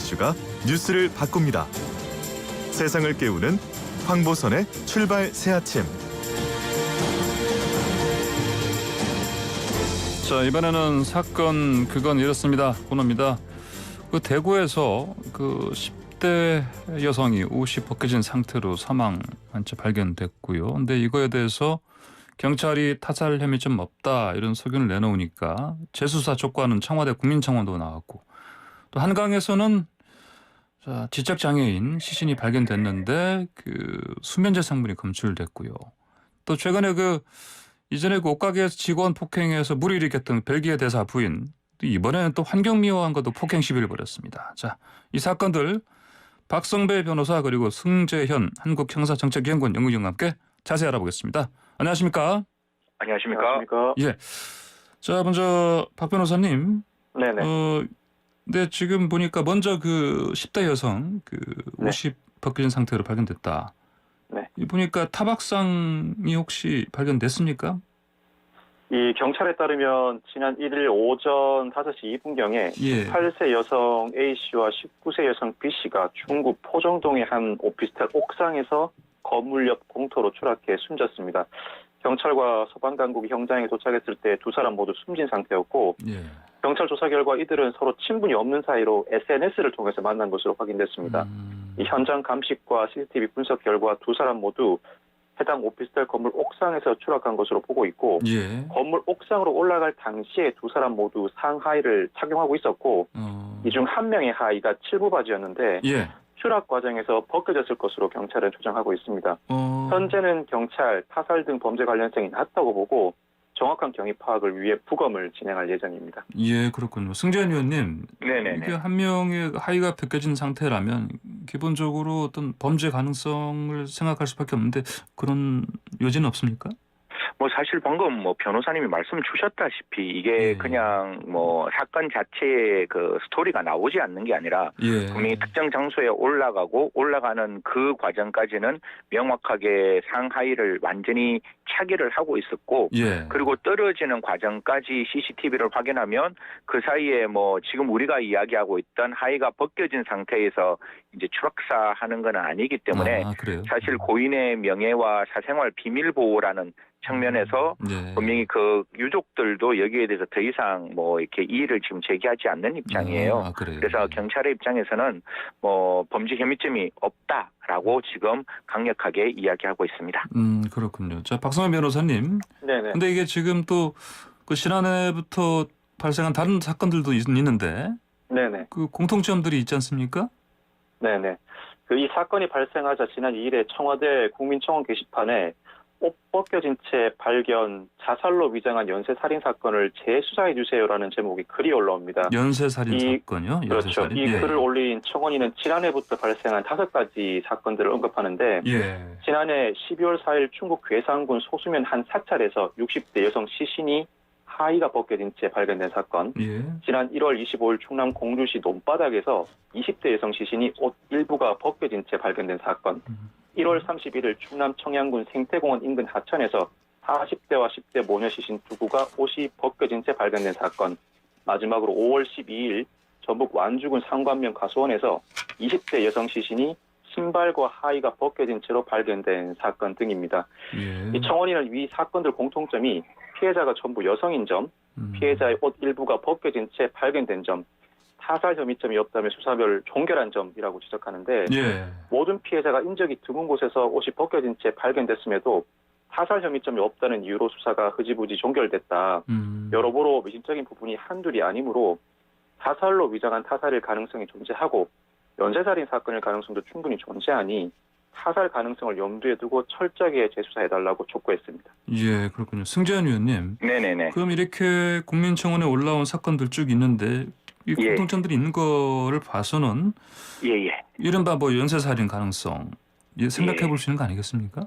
이슈가 뉴스를 바꿉니다. 세상을 깨우는 황보선의 출발 새아침. 자, 이번에는 사건 그건 이렇습니다. 코너입니다. 그 대구에서 그 10대 여성이 옷이 벗겨진 상태로 사망한 채 발견됐고요. 근데 이거에 대해서 경찰이 타살 혐의 좀 없다 이런 소견을 내놓으니까 재수사 촉구하는 청와대 국민청원도 나왔고, 또 한강에서는 지적 장애인 시신이 발견됐는데 그 수면제 성분이 검출됐고요. 또 최근에 이전에 그 옷가게 직원 폭행에서 물을 일으켰던 벨기에 대사 부인, 이번에는 또 환경미화원과도 폭행 시비를 벌였습니다. 자, 이 사건들 박성배 변호사 그리고 승재현 한국형사정책연구원 연구위원과 함께 자세히 알아보겠습니다. 안녕하십니까? 안녕하십니까? 예. 자, 먼저 박 변호사님. 네네. 네, 지금 보니까 먼저 그 10대 여성 옷이 벗겨진 상태로 발견됐다. 네. 보니까 타박상이 혹시 발견됐습니까? 이 경찰에 따르면 지난 1일 오전 5시 2분경에 18세 여성 A씨와 19세 여성 B씨가 중구 포정동의 한 오피스텔 옥상에서 건물 옆 공터로 추락해 숨졌습니다. 경찰과 소방당국이 현장에 도착했을 때 두 사람 모두 숨진 상태였고, 경찰 조사 결과 이들은 서로 친분이 없는 사이로 SNS를 통해서 만난 것으로 확인됐습니다. 이 현장 감식과 CCTV 분석 결과 두 사람 모두 해당 오피스텔 건물 옥상에서 추락한 것으로 보고 있고, 건물 옥상으로 올라갈 당시에 두 사람 모두 상하의를 착용하고 있었고, 이 중 한 명의 하의가 칠부 바지였는데 추락 과정에서 벗겨졌을 것으로 경찰은 추정하고 있습니다. 현재는 경찰, 타살 등 범죄 관련성이 낮다고 보고 정확한 경위 파악을 위해 부검을 진행할 예정입니다. 예, 그렇군요. 승재현 의원님, 네네네. 이게 한 명의 하의가 벗겨진 상태라면 기본적으로 어떤 범죄 가능성을 생각할 수밖에 없는데 그런 여지는 없습니까? 뭐 사실 방금 변호사님이 말씀 주셨다시피 이게 그냥 사건 자체의 그 스토리가 나오지 않는 게 아니라 분명히 특정 장소에 올라가는 그 과정까지는 명확하게 상하의를 완전히 차기를 하고 있었고, 그리고 떨어지는 과정까지 CCTV를 확인하면 그 사이에 지금 우리가 이야기하고 있던 하의가 벗겨진 상태에서 이제 추락사하는 건 아니기 때문에 사실 고인의 명예와 사생활 비밀 보호라는 측면에서 분명히 그 유족들도 여기에 대해서 더 이상 이렇게 이의를 지금 제기하지 않는 입장이에요. 그래서 경찰의 입장에서는 범죄 혐의점이 없다라고 지금 강력하게 이야기하고 있습니다. 그렇군요. 자, 박성현 변호사님. 네네. 근데 이게 지금 또 그 지난해부터 발생한 다른 사건들도 있는데 네네. 그 공통점들이 있지 않습니까? 네네. 이 사건이 발생하자 지난 2일에 청와대 국민청원 게시판에 옷 벗겨진 채 발견, 자살로 위장한 연쇄살인 사건을 재수사해 주세요라는 제목의 글이 올라옵니다. 연쇄살인 사건이요? 그렇죠. 이 글을 올린 청원인은 지난해부터 발생한 5가지 사건들을 언급하는데, 지난해 12월 4일 충북 괴산군 소수면 한 사찰에서 60대 여성 시신이 하의가 벗겨진 채 발견된 사건, 지난 1월 25일 충남 공주시 논바닥에서 20대 여성 시신이 옷 일부가 벗겨진 채 발견된 사건, 1월 31일 충남 청양군 생태공원 인근 하천에서 40대와 10대 모녀 시신 두 구가 옷이 벗겨진 채 발견된 사건, 마지막으로 5월 12일 전북 완주군 상관면 가수원에서 20대 여성 시신이 신발과 하의가 벗겨진 채로 발견된 사건 등입니다. 이 청원인은 위 사건들 공통점이 피해자가 전부 여성인 점, 피해자의 옷 일부가 벗겨진 채 발견된 점, 타살 혐의점이 없다며 수사별 종결한 점이라고 지적하는데, 모든 피해자가 인적이 드문 곳에서 옷이 벗겨진 채 발견됐음에도 타살 혐의점이 없다는 이유로 수사가 흐지부지 종결됐다. 여러모로 미심적인 부분이 한둘이 아니므로 자살로 위장한 타살일 가능성이 존재하고 연쇄살인 사건일 가능성도 충분히 존재하니 타살 가능성을 염두에 두고 철저하게 재수사해달라고 촉구했습니다. 예, 그렇군요. 승재현 의원님. 네네네. 그럼 이렇게 국민청원에 올라온 사건들 쭉 있는데 이 공통점들이 있는 거를 봐서는 이른바 연쇄살인 가능성 생각해 볼 수 있는 거 아니겠습니까?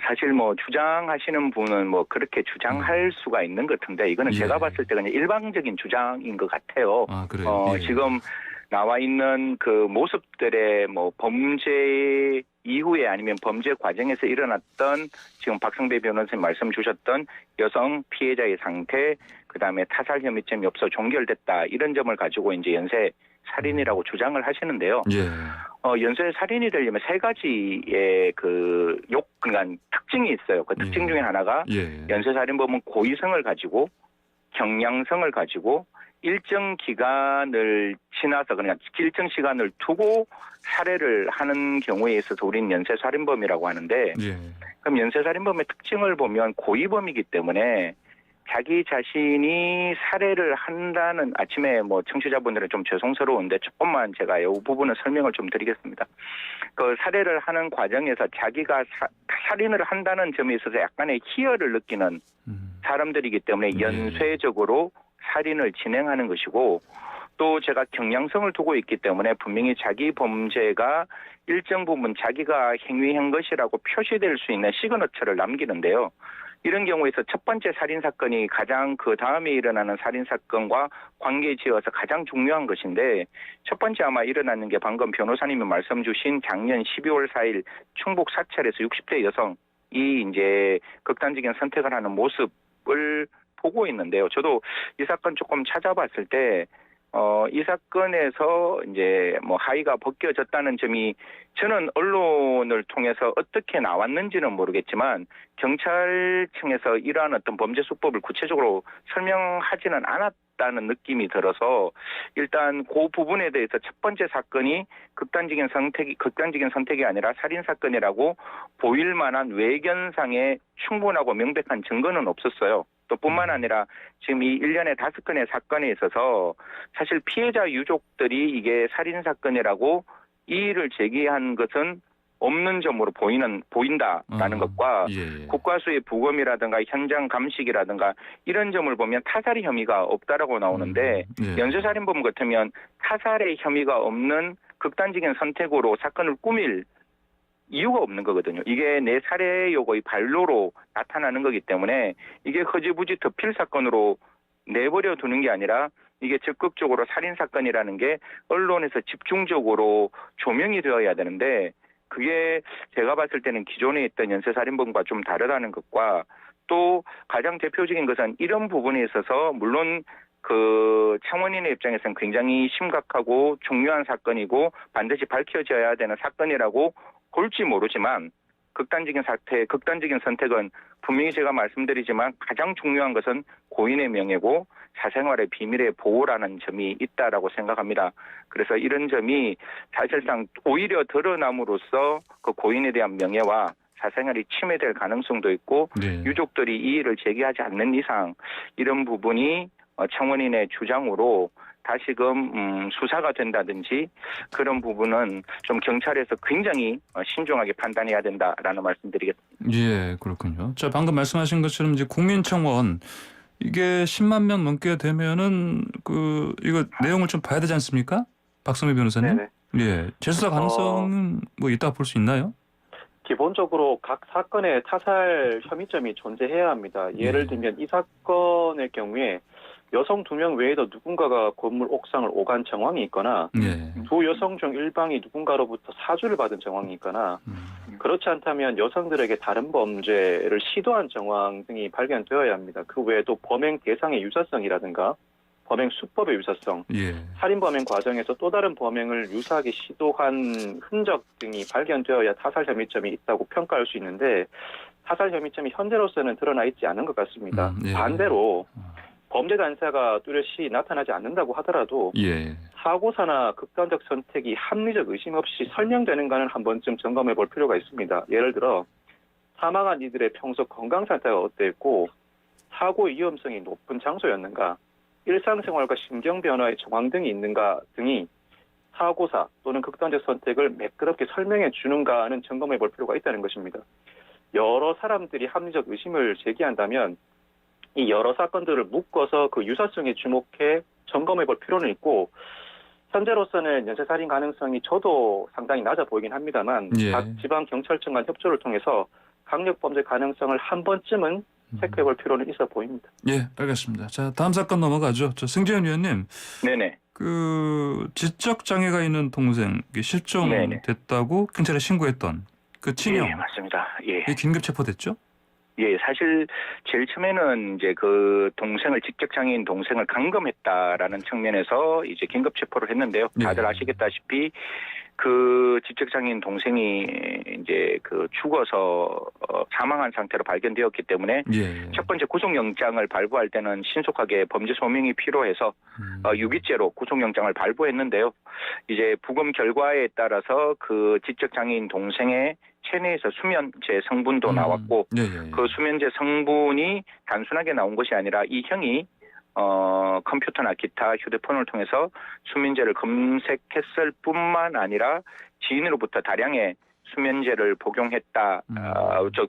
사실 주장하시는 분은 그렇게 주장할 수가 있는 것 같은데, 이거는 제가 봤을 때 그냥 일방적인 주장인 것 같아요. 그래요? 지금 나와 있는 그 모습들의 범죄 이후에 아니면 범죄 과정에서 일어났던 지금 박성배 변호사님 말씀 주셨던 여성 피해자의 상태, 그다음에 타살 혐의점이 없어 종결됐다, 이런 점을 가지고 이제 연쇄 살인이라고 주장을 하시는데요. 예. 연쇄 살인이 되려면 세 가지의 그러니까 특징이 있어요. 그 특징 중에 하나가 연쇄 살인범은 고의성을 가지고 경량성을 가지고 일정 기간을 지나서 그냥 일정 시간을 두고 살해를 하는 경우에 있어서 우리는 연쇄 살인범이라고 하는데 그럼 연쇄 살인범의 특징을 보면 고의범이기 때문에 자기 자신이 살해를 한다는 아침에 뭐 청취자분들은 좀 죄송스러운데 조금만 제가 이 부분은 설명을 좀 드리겠습니다. 그 살해를 하는 과정에서 자기가 살인을 한다는 점에 있어서 약간의 희열을 느끼는 사람들이기 때문에 연쇄적으로 살인을 진행하는 것이고 또 제가 경량성을 두고 있기 때문에 분명히 자기 범죄가 일정 부분 자기가 행위한 것이라고 표시될 수 있는 시그너처를 남기는데요. 이런 경우에서 첫 번째 살인사건이 가장 그 다음에 일어나는 살인사건과 관계지어서 가장 중요한 것인데 첫 번째 아마 일어나는 게 방금 변호사님이 말씀 주신 작년 12월 4일 충북 사찰에서 60대 여성이 이제 극단적인 선택을 하는 모습을 보고 있는데요. 저도 이 사건 조금 찾아봤을 때 이 사건에서 이제 뭐 하의가 벗겨졌다는 점이 저는 언론을 통해서 어떻게 나왔는지는 모르겠지만 경찰청에서 이러한 어떤 범죄 수법을 구체적으로 설명하지는 않았다는 느낌이 들어서 일단 그 부분에 대해서 첫 번째 사건이 극단적인 선택이 아니라 살인 사건이라고 보일 만한 외견상의 충분하고 명백한 증거는 없었어요. 또 뿐만 아니라 지금 이 1년에 5건의 사건에 있어서 사실 피해자 유족들이 이게 살인사건이라고 이의를 제기한 것은 없는 점으로 보인다라는 것과 국과수의 부검이라든가 현장 감식이라든가 이런 점을 보면 타살의 혐의가 없다라고 나오는데 연쇄살인범 같으면 타살의 혐의가 없는 극단적인 선택으로 사건을 꾸밀 이유가 없는 거거든요. 이게 내 살해 요구의 발로로 나타나는 거기 때문에 이게 허지부지 덮일 사건으로 내버려 두는 게 아니라 이게 적극적으로 살인사건이라는 게 언론에서 집중적으로 조명이 되어야 되는데 그게 제가 봤을 때는 기존에 있던 연쇄살인범과 좀 다르다는 것과 또 가장 대표적인 것은 이런 부분에 있어서 물론 그 창원인의 입장에서는 굉장히 심각하고 중요한 사건이고 반드시 밝혀져야 되는 사건이라고 볼지 모르지만 극단적인 선택은 분명히 제가 말씀드리지만 가장 중요한 것은 고인의 명예고 사생활의 비밀의 보호라는 점이 있다라고 생각합니다. 그래서 이런 점이 사실상 오히려 드러남으로써 그 고인에 대한 명예와 사생활이 침해될 가능성도 있고 유족들이 이의를 제기하지 않는 이상 이런 부분이 청원인의 주장으로 다시금 수사가 된다든지 그런 부분은 좀 경찰에서 굉장히 신중하게 판단해야 된다라는 말씀드리겠습니다. 예, 그렇군요. 자, 방금 말씀하신 것처럼 이제 국민청원 이게 10만 명 넘게 되면은 이거 내용을 좀 봐야 되지 않습니까? 박성미 변호사님. 네네. 예, 재수사 가능성은 뭐 있다 볼 수 있나요? 기본적으로 각 사건에 타살 혐의점이 존재해야 합니다. 예를 들면 이 사건의 경우에 여성 2명 외에도 누군가가 건물 옥상을 오간 정황이 있거나 두 여성 중 일방이 누군가로부터 사주를 받은 정황이 있거나 그렇지 않다면 여성들에게 다른 범죄를 시도한 정황 등이 발견되어야 합니다. 그 외에도 범행 대상의 유사성이라든가 범행 수법의 유사성, 살인 범행 과정에서 또 다른 범행을 유사하게 시도한 흔적 등이 발견되어야 타살 혐의점이 있다고 평가할 수 있는데 타살 혐의점이 현재로서는 드러나 있지 않은 것 같습니다. 반대로 범죄 단서가 뚜렷이 나타나지 않는다고 하더라도 사고사나 극단적 선택이 합리적 의심 없이 설명되는가는 한 번쯤 점검해 볼 필요가 있습니다. 예를 들어 사망한 이들의 평소 건강 상태가 어땠고 사고 위험성이 높은 장소였는가, 일상생활과 신경 변화의 정황 등이 있는가 등이 사고사 또는 극단적 선택을 매끄럽게 설명해 주는가는 점검해 볼 필요가 있다는 것입니다. 여러 사람들이 합리적 의심을 제기한다면 이 여러 사건들을 묶어서 그 유사성에 주목해 점검해 볼 필요는 있고 현재로서는 연쇄살인 가능성이 저도 상당히 낮아 보이긴 합니다만 각 지방경찰청 간 협조를 통해서 강력범죄 가능성을 한 번쯤은 체크해 볼 필요는 있어 보입니다. 예, 알겠습니다. 자, 다음 사건 넘어가죠. 승재현 의원님. 네네. 지적 장애가 있는 동생 실종됐다고 경찰에 신고했던 그 친형. 예, 맞습니다. 예. 긴급 체포됐죠? 예, 사실 제일 처음에는 이제 그 동생을 직접장애인 동생을 감금했다라는 측면에서 이제 긴급 체포를 했는데요. 다들 아시겠다시피 그 직접장애인 동생이 이제 그 죽어서 사망한 상태로 발견되었기 때문에 첫 번째 구속영장을 발부할 때는 신속하게 범죄 소명이 필요해서 유기죄로 구속영장을 발부했는데요. 이제 부검 결과에 따라서 그 직접장애인 동생의 체내에서 수면제 성분도 나왔고 그 수면제 성분이 단순하게 나온 것이 아니라 이 형이 컴퓨터나 기타 휴대폰을 통해서 수면제를 검색했을 뿐만 아니라 지인으로부터 다량의 수면제를 복용했다,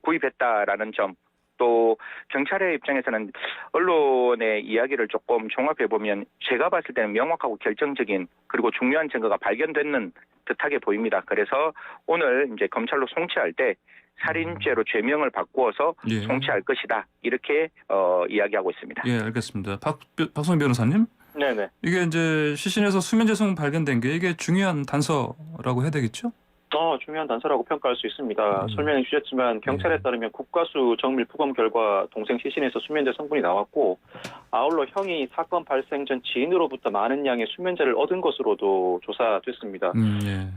구입했다라는 점, 또 경찰의 입장에서는 언론의 이야기를 조금 종합해 보면 제가 봤을 때는 명확하고 결정적인 그리고 중요한 증거가 발견되는 듯하게 보입니다. 그래서 오늘 이제 검찰로 송치할 때 살인죄로 죄명을 바꾸어서 송치할 것이다. 이렇게 이야기하고 있습니다. 예, 알겠습니다. 박성 변호사님. 네네. 이게 이제 시신에서 수면제 성분 발견된 게 이게 중요한 단서라고 해야 되겠죠? 중요한 단서라고 평가할 수 있습니다. 설명해 주셨지만 경찰에 따르면 국과수 정밀 부검 결과 동생 시신에서 수면제 성분이 나왔고 아울러 형이 사건 발생 전 지인으로부터 많은 양의 수면제를 얻은 것으로도 조사됐습니다.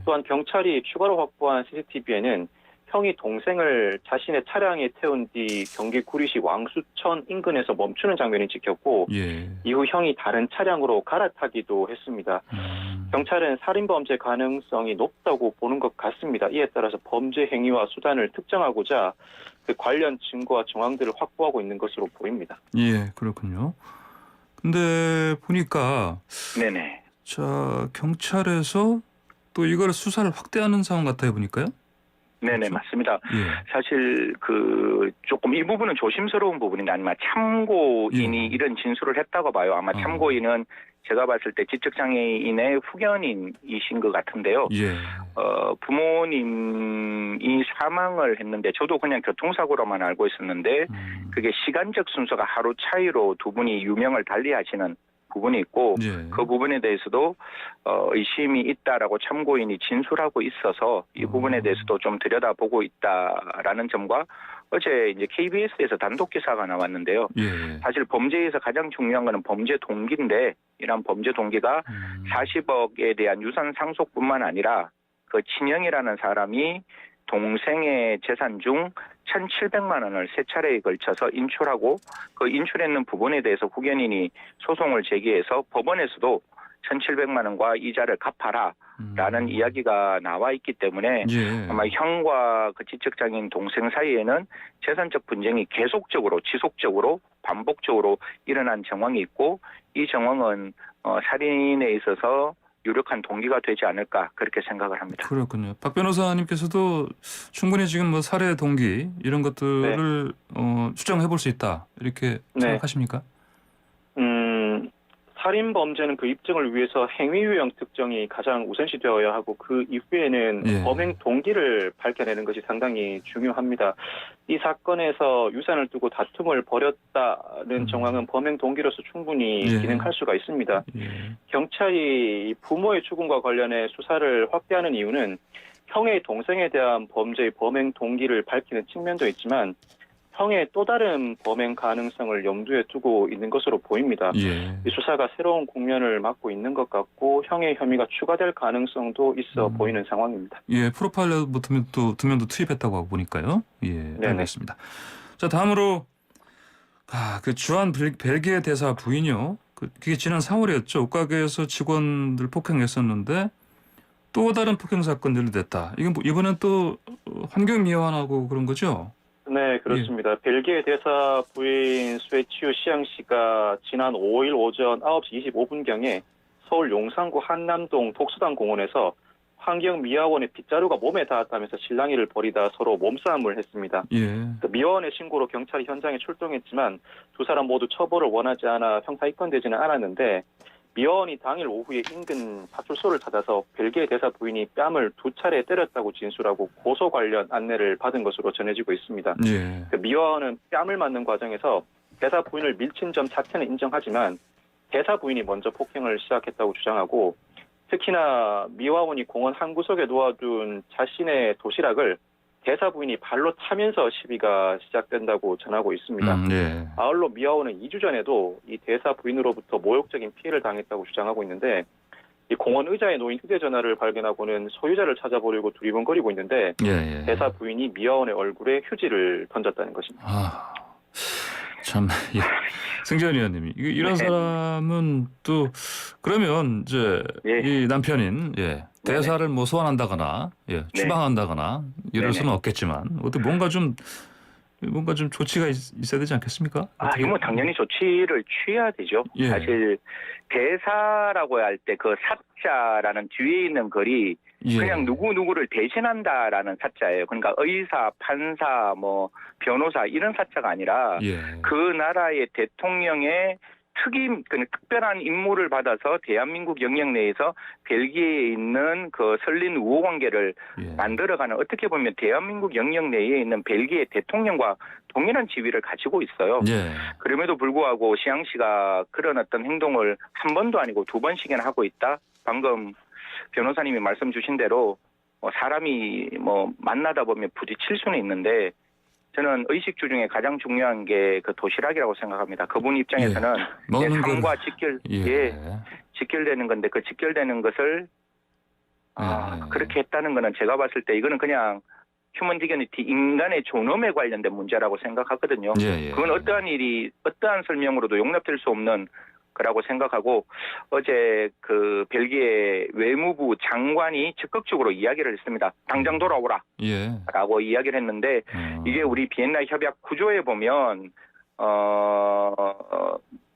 또한 경찰이 추가로 확보한 CCTV에는 형이 동생을 자신의 차량에 태운 뒤 경기 구리시 왕수천 인근에서 멈추는 장면이 찍혔고 이후 형이 다른 차량으로 갈아타기도 했습니다. 경찰은 살인범죄 가능성이 높다고 보는 것 같습니다. 이에 따라서 범죄 행위와 수단을 특정하고자 그 관련 증거와 정황들을 확보하고 있는 것으로 보입니다. 예, 그렇군요. 근데 보니까 자, 경찰에서 또 이걸 수사를 확대하는 상황 같아요, 보니까요. 네네, 그렇죠? 맞습니다. 사실 그 조금 이 부분은 조심스러운 부분인데 아마 참고인이 이런 진술을 했다고 봐요. 아마 참고인은 제가 봤을 때 지적장애인의 후견인이신 것 같은데요. 부모님이 사망을 했는데 저도 그냥 교통사고로만 알고 있었는데 그게 시간적 순서가 하루 차이로 두 분이 유명을 달리하시는 부분이 있고 그 부분에 대해서도 의심이 있다라고 참고인이 진술하고 있어서 이 부분에 대해서도 좀 들여다보고 있다라는 점과 어제 이제 KBS에서 단독 기사가 나왔는데요. 사실 범죄에서 가장 중요한 거는 범죄 동기인데 이런 범죄 동기가 40억에 대한 유산 상속뿐만 아니라 그 친형이라는 사람이 동생의 재산 중 1,700만 원을 세 차례에 걸쳐서 인출하고 그 인출했는 부분에 대해서 후견인이 소송을 제기해서 법원에서도 1,700만 원과 이자를 갚아라라는 이야기가 나와 있기 때문에 아마 형과 그 지적장애인 동생 사이에는 재산적 분쟁이 계속적으로 지속적으로 반복적으로 일어난 정황이 있고 이 정황은 살인에 있어서 유력한 동기가 되지 않을까 그렇게 생각을 합니다. 그렇군요. 박 변호사님께서도 충분히 지금 뭐 살해 동기 이런 것들을 추정해 볼 수 있다 이렇게 생각하십니까? 살인 범죄는 그 입증을 위해서 행위 유형 특정이 가장 우선시되어야 하고 그 이후에는 범행 동기를 밝혀내는 것이 상당히 중요합니다. 이 사건에서 유산을 두고 다툼을 벌였다는 정황은 범행 동기로서 충분히 기능할 수가 있습니다. 경찰이 부모의 죽음과 관련해 수사를 확대하는 이유는 형의 동생에 대한 범죄의 범행 동기를 밝히는 측면도 있지만 형의 또 다른 범행 가능성을 염두에 두고 있는 것으로 보입니다. 이 수사가 새로운 국면을 맞고 있는 것 같고 형의 혐의가 추가될 가능성도 있어 보이는 상황입니다. 프로파일러 두 명도 투입했다고 하고 보니까요. 알겠습니다. 자, 다음으로 그 주한 벨기에 대사 부인이요. 그게 지난 4월이었죠. 옷가게에서 직원들 폭행했었는데 또 다른 폭행 사건들이 됐다. 이건 이번엔 또 환경 미화하고 그런 거죠? 네, 그렇습니다. 벨기에 대사 부인 스웨치우 시양 씨가 지난 5일 오전 9시 25분경에 서울 용산구 한남동 독수당 공원에서 환경미화원의 빗자루가 몸에 닿았다면서 실랑이를 벌이다 서로 몸싸움을 했습니다. 미화원의 신고로 경찰이 현장에 출동했지만 두 사람 모두 처벌을 원하지 않아 형사 입건되지는 않았는데 미화원이 당일 오후에 인근 파출소를 찾아서 벨기에 대사 부인이 뺨을 2차례 때렸다고 진술하고 고소 관련 안내를 받은 것으로 전해지고 있습니다. 미화원은 뺨을 맞는 과정에서 대사 부인을 밀친 점 자체는 인정하지만 대사 부인이 먼저 폭행을 시작했다고 주장하고 특히나 미화원이 공원 한 구석에 놓아둔 자신의 도시락을 대사 부인이 발로 차면서 시비가 시작된다고 전하고 있습니다. 예. 아울러 미아오는 2주 전에도 이 대사 부인으로부터 모욕적인 피해를 당했다고 주장하고 있는데 이 공원 의자에 놓인 휴대전화를 발견하고는 소유자를 찾아보려고 두리번거리고 있는데 예. 대사 부인이 미아원의 얼굴에 휴지를 던졌다는 것입니다. 아, 참, 예. 승재현 의원님이 이런 네. 사람은 또 그러면 이제 예. 이 남편인 대사를 뭐 소환한다거나 추방한다거나 이럴 수는 없겠지만 어떻게 뭔가 좀 조치가 있어야 되지 않겠습니까? 이거 뭐 당연히 조치를 취해야 되죠. 예. 사실 대사라고 할 때 그 사자라는 뒤에 있는 글이 그냥 누구를 대신한다라는 사자예요. 그러니까 의사, 판사, 뭐 변호사 이런 사자가 아니라 그 나라의 대통령의 특별한 임무를 받아서 대한민국 영역 내에서 벨기에에 있는 그 설린 우호관계를 만들어가는 어떻게 보면 대한민국 영역 내에 있는 벨기에 대통령과 동일한 지위를 가지고 있어요. 그럼에도 불구하고 시양 씨가 그런 어떤 행동을 한 번도 아니고 2번씩이나 하고 있다. 방금 변호사님이 말씀 주신 대로 사람이 뭐 만나다 보면 부딪힐 수는 있는데 저는 의식주 중에 가장 중요한 게 그 도시락이라고 생각합니다. 그분 입장에서는 내 삶과 직결되는 건데 그 직결되는 것을 그렇게 했다는 거는 제가 봤을 때 이거는 그냥 휴먼 디그니티 인간의 존엄에 관련된 문제라고 생각하거든요. 그건 어떠한 설명으로도 용납될 수 없는 거라고 생각하고 어제 그 벨기에 외무부 장관이 적극적으로 이야기를 했습니다. 당장 돌아오라 라고 이야기를 했는데 이게 우리 비엔나 협약 구조에 보면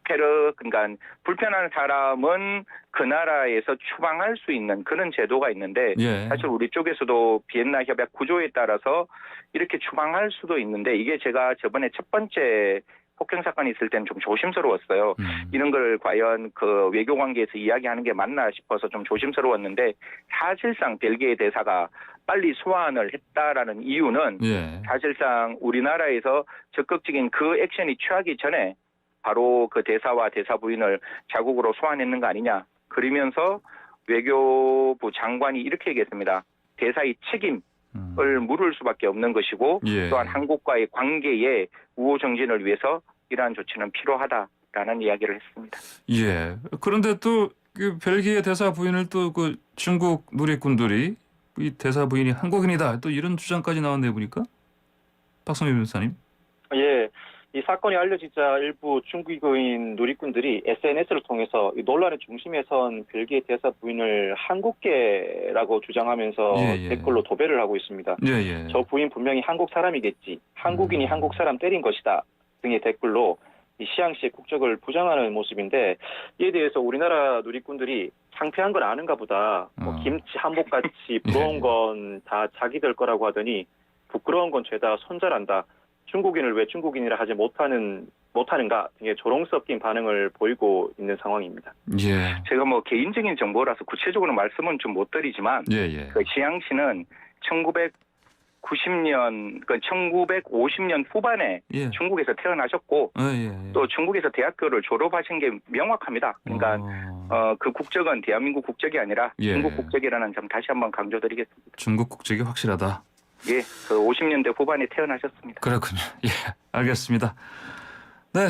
그러니까 불편한 사람은 그 나라에서 추방할 수 있는 그런 제도가 있는데 사실 우리 쪽에서도 비엔나 협약 구조에 따라서 이렇게 추방할 수도 있는데 이게 제가 저번에 첫 번째 폭행 사건이 있을 때는 좀 조심스러웠어요. 이런 걸 과연 그 외교 관계에서 이야기하는 게 맞나 싶어서 좀 조심스러웠는데 사실상 벨기에 대사가 빨리 소환을 했다라는 이유는 사실상 우리나라에서 적극적인 그 액션이 취하기 전에 바로 그 대사와 대사 부인을 자국으로 소환했는 거 아니냐. 그러면서 외교부 장관이 이렇게 얘기했습니다. 대사의 책임을 물을 수밖에 없는 것이고 또한 한국과의 관계의 우호 정진을 위해서 이러한 조치는 필요하다라는 이야기를 했습니다. 그런데 또 그 벨기에 대사 부인을 또 그 중국 누리꾼들이 이 대사 부인이 한국인이다 또 이런 주장까지 나왔네 보니까 박성민 변호사님. 이 사건이 알려지자 일부 중국인 누리꾼들이 SNS를 통해서 이 논란의 중심에 선 벨기에 대사 부인을 한국계라고 주장하면서 댓글로 도배를 하고 있습니다. 저 부인 분명히 한국 사람이겠지. 한국인이 한국 사람 때린 것이다. 등의 댓글로 이 시양 씨의 국적을 부정하는 모습인데 이에 대해서 우리나라 누리꾼들이 창피한 건 아는가 보다. 뭐 김치 한복같이 부러운 건 다 자기들 거라고 하더니 부끄러운 건 죄다 손절한다. 중국인을 왜 중국인이라 하지 못하는가 등의 조롱 섞인 반응을 보이고 있는 상황입니다. 제가 뭐 개인적인 정보라서 구체적으로 말씀은 좀 못 드리지만 그 시양 씨는 1950년 후반에 중국에서 태어나셨고 또 중국에서 대학교를 졸업하신 게 명확합니다. 그러니까 그 국적은 대한민국 국적이 아니라 중국 국적이라는 점 다시 한번 강조드리겠습니다. 중국 국적이 확실하다. 그 50년대 후반에 태어나셨습니다. 그렇군요. 알겠습니다. 네,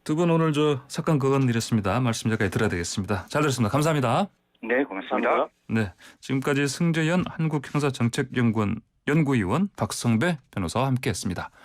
두 분 오늘 저 사건 그건 이랬습니다. 말씀 여기까지 들어야 되겠습니다. 잘 들었습니다. 감사합니다. 네, 고맙습니다. 감사합니다. 네, 지금까지 승재현 한국형사정책연구원 연구위원 박성배 변호사와 함께했습니다.